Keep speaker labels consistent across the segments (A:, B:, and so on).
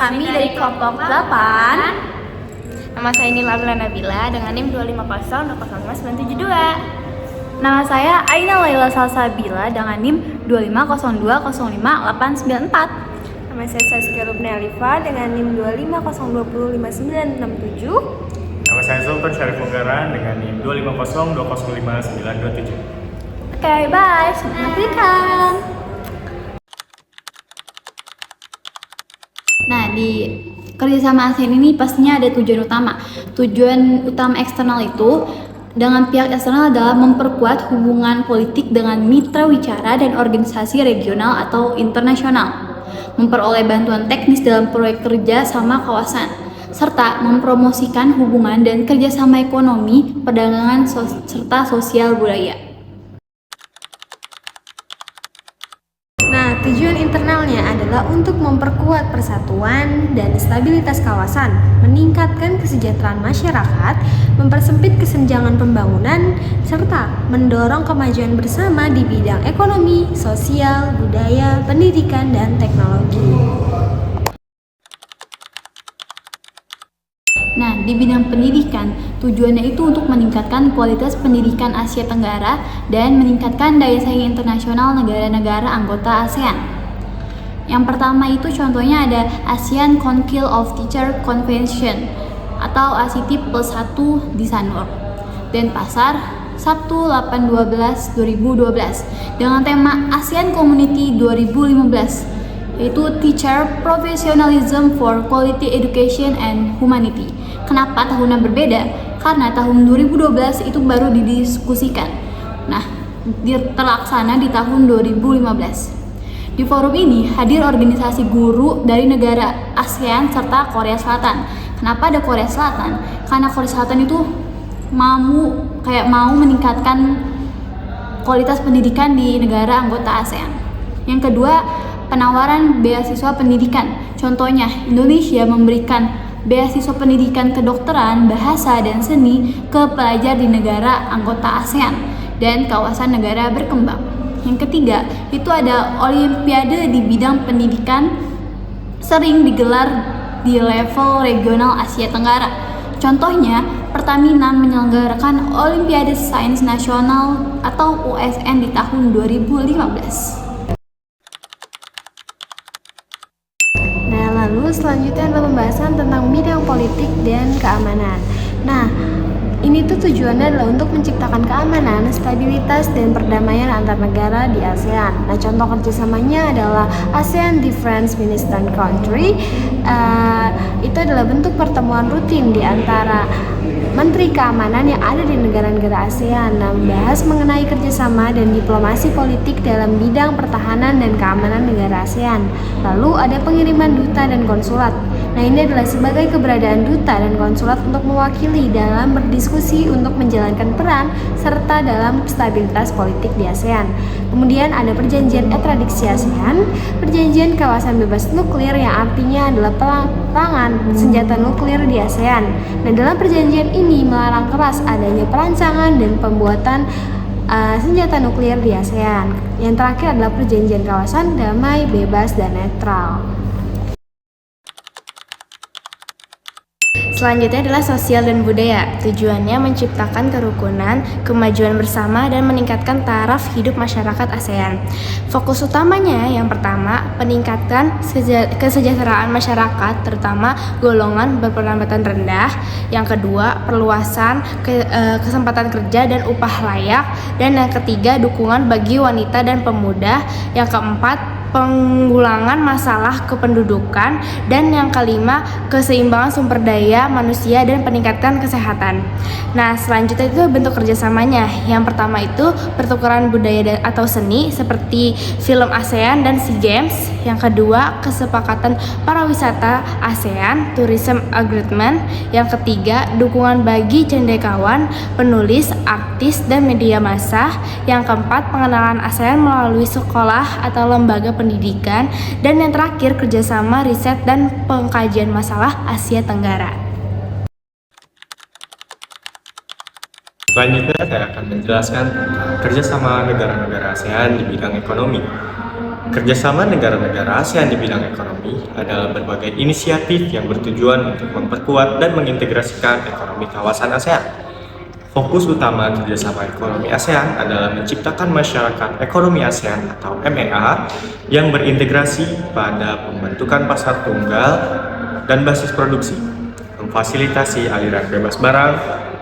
A: Kami dari kelompok 8. Nama saya Nila Nabila dengan NIM 250205972. Nama saya Aina Laila Salsabila dengan NIM 250205894.
B: Nama saya Saskia Rubna Alifa dengan NIM 250205967.
C: Nama saya Sultan Syarif Unggaran dengan NIM 250205927.
A: Oke, bye. Selamat makan. Nah, di kerjasama ASEAN ini pastinya ada tujuan utama. Tujuan utama eksternal itu dengan pihak eksternal adalah memperkuat hubungan politik dengan mitra wicara dan organisasi regional atau internasional, memperoleh bantuan teknis dalam proyek kerja sama kawasan, serta mempromosikan hubungan dan kerjasama ekonomi, perdagangan, serta sosial budaya.
B: Nah, tujuan internalnya adalah untuk memperkuat persatuan dan stabilitas kawasan, meningkatkan kesejahteraan masyarakat, mempersempit kesenjangan pembangunan, serta mendorong kemajuan bersama di bidang ekonomi, sosial, budaya, pendidikan, dan teknologi.
A: Nah, di bidang pendidikan, tujuannya itu untuk meningkatkan kualitas pendidikan Asia Tenggara dan meningkatkan daya saing internasional negara-negara anggota ASEAN. Yang pertama itu contohnya ada ASEAN Council of Teacher Convention atau ACT plus 1 di Sanur, Denpasar, Sabtu 8/12/2012 dengan tema ASEAN Community 2015, yaitu Teacher Professionalism for Quality Education and Humanity. Kenapa tahunnya berbeda? Karena tahun 2012 itu baru didiskusikan. Nah, terlaksana di tahun 2015. Di forum ini hadir organisasi guru dari negara ASEAN serta Korea Selatan. Kenapa ada Korea Selatan? Karena Korea Selatan itu mau meningkatkan kualitas pendidikan di negara anggota ASEAN. Yang kedua, penawaran beasiswa pendidikan. Contohnya, Indonesia memberikan beasiswa pendidikan kedokteran, bahasa, dan seni ke pelajar di negara anggota ASEAN dan kawasan negara berkembang. Yang ketiga, itu ada olimpiade di bidang pendidikan sering digelar di level regional Asia Tenggara. Contohnya, Pertamina menyelenggarakan Olimpiade Sains Nasional atau USN di tahun 2015.
B: Lalu selanjutnya adalah pembahasan tentang bidang politik dan keamanan. Nah, ini tuh tujuannya adalah untuk menciptakan keamanan, stabilitas, dan perdamaian antar negara di ASEAN. Nah, contoh kerjasamanya adalah ASEAN Defense Minister Country. Itu adalah bentuk pertemuan rutin di antara Menteri Keamanan yang ada di negara-negara ASEAN. Nah, membahas mengenai kerjasama dan diplomasi politik dalam bidang pertahanan dan keamanan negara ASEAN. Lalu ada pengiriman duta dan konsulat. Nah, ini adalah sebagai keberadaan duta dan konsulat untuk mewakili dalam berdiskusi untuk menjalankan peran serta dalam stabilitas politik di ASEAN. Kemudian ada perjanjian ekstradisi ASEAN, perjanjian kawasan bebas nuklir yang artinya adalah perangan senjata nuklir di ASEAN. Nah, dalam perjanjian ini melarang keras adanya perancangan dan pembuatan senjata nuklir di ASEAN. Yang terakhir adalah perjanjian kawasan damai, bebas, dan netral.
D: Selanjutnya adalah sosial dan budaya. Tujuannya menciptakan kerukunan, kemajuan bersama, dan meningkatkan taraf hidup masyarakat ASEAN. Fokus utamanya yang pertama, peningkatan kesejahteraan masyarakat, terutama golongan berpendapatan rendah. Yang kedua, perluasan kesempatan kerja dan upah layak. Dan yang ketiga, dukungan bagi wanita dan pemuda. Yang keempat, penggulangan masalah kependudukan, dan yang kelima, keseimbangan sumber daya manusia dan peningkatan kesehatan. Nah, selanjutnya itu bentuk kerjasamanya. Yang pertama itu pertukaran budaya atau seni seperti film ASEAN dan SEA Games. Yang kedua, kesepakatan pariwisata ASEAN Tourism Agreement. Yang ketiga, dukungan bagi cendekiawan, penulis, artis, dan media massa. Yang keempat, pengenalan ASEAN melalui sekolah atau lembaga pendidikan. Dan yang terakhir, kerjasama riset dan pengkajian masalah Asia Tenggara.
C: Selanjutnya saya akan menjelaskan tentang kerjasama negara-negara ASEAN di bidang ekonomi. Kerjasama negara-negara ASEAN di bidang ekonomi adalah berbagai inisiatif yang bertujuan untuk memperkuat dan mengintegrasikan ekonomi kawasan ASEAN. Fokus utama kerjasama ekonomi ASEAN adalah menciptakan masyarakat ekonomi ASEAN atau MEA yang berintegrasi pada pembentukan pasar tunggal dan basis produksi, memfasilitasi aliran bebas barang,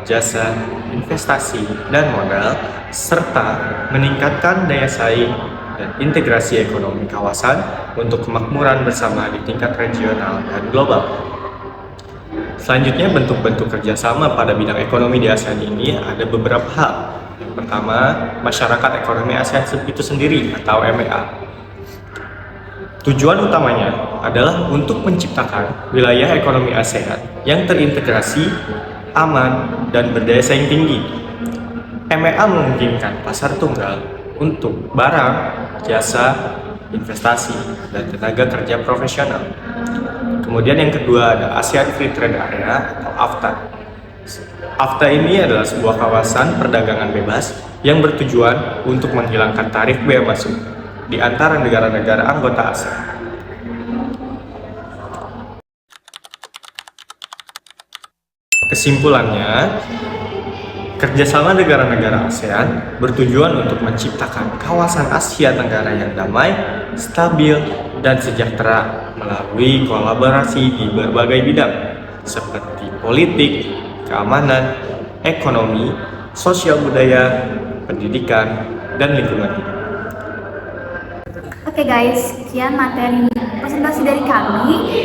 C: jasa, investasi, dan modal, serta meningkatkan daya saing dan integrasi ekonomi kawasan untuk kemakmuran bersama di tingkat regional dan global. Selanjutnya, bentuk-bentuk kerjasama pada bidang ekonomi di ASEAN ini ada beberapa hal. Yang pertama, masyarakat ekonomi ASEAN itu sendiri atau MEA. Tujuan utamanya adalah untuk menciptakan wilayah ekonomi ASEAN yang terintegrasi, aman, dan berdaya saing tinggi. MEA memungkinkan pasar tunggal untuk barang, jasa, investasi, dan tenaga kerja profesional. Kemudian yang kedua ada ASEAN Free Trade Area atau AFTA. AFTA ini adalah sebuah kawasan perdagangan bebas yang bertujuan untuk menghilangkan tarif bea masuk di antara negara-negara anggota ASEAN. Kesimpulannya, kerjasama negara-negara ASEAN bertujuan untuk menciptakan kawasan Asia Tenggara yang damai, stabil, dan sejahtera melalui kolaborasi di berbagai bidang seperti politik, keamanan, ekonomi, sosial budaya, pendidikan, dan lingkungan hidup.
A: Oke guys, sekian materi presentasi dari kami.